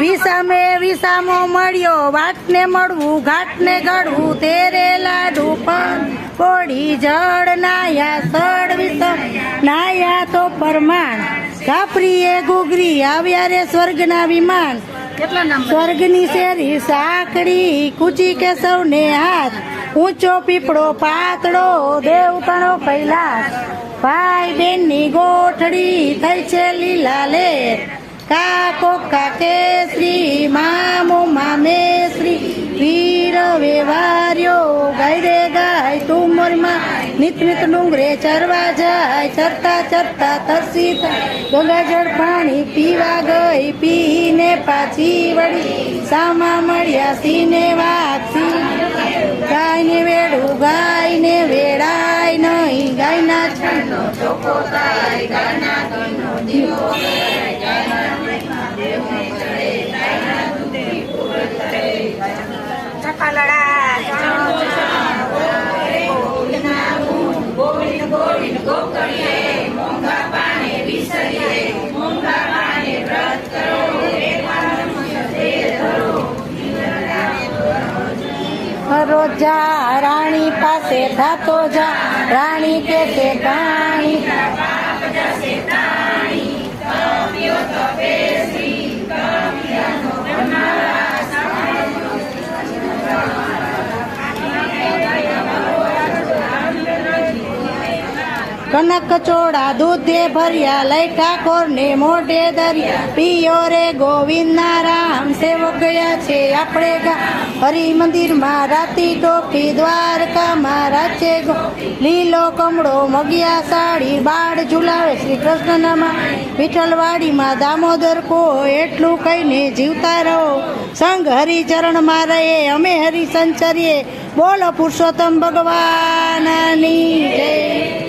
વિસામે વિસામો મળ્યો, વાટને મળવું ઘાટને ઘડવું, તેરે લાડુ પણ પોડી જળ નાયા, સડ વિસમ નાયા તો પરમાણ, કાપરીએ ગુગરી આવ્યા રે સ્વર્ગના વિમાન, સ્વર્ગની શેરી સાંકડી કૂચી કે સૌને હાથ, ઊંચો પીપળો પાતળો દેવતાનો કૈલાસ, ભાઈ બેનની ગોઠડી થઈ છે લીલા લેર, કાકો કાકેશ્રી મામો મામેશ્રી, વીર વ્યવહાર્યો ગાય રે ગાય તુમરમાં, નિત નિત ડુંગરે ચરવા જાય, ચરતા ચરતા તરસી ગંગાજળ પાણી પીવા ગઈ, પીને પાછી વળી સામા મળ્યા સીને વાગસી, ગાયને વેડું ગાયને વેડાય નહીં, ગાયના છણનો ચોખ્ખો થાય, ગાયના ઘરનો દીવો રોજા રાણી પાસે થાતો જા, રાણી કે તે કાણી કનક કચોડા દૂધે ભર્યા, લઈ ઠાકોર ને મોઢે દરિયા, પિયો રે ગોવિંદ ના રામ સેવક ગયા છે આપણે ગા, હરિ મંદિરમાં રાતી ટોપી, દ્વારકામાં રાચે ગો લીલો કમળો, મગિયા સાડી બાળ ઝુલાવે શ્રી કૃષ્ણનામાં, વિઠ્ઠલવાડીમાં દામોદર કો, એટલું કહીને જીવતા રહો, સંગ હરિચરણમાં રહે અમે હરિ સંચરીએ, બોલો પુરુષોત્તમ ભગવાનની જય।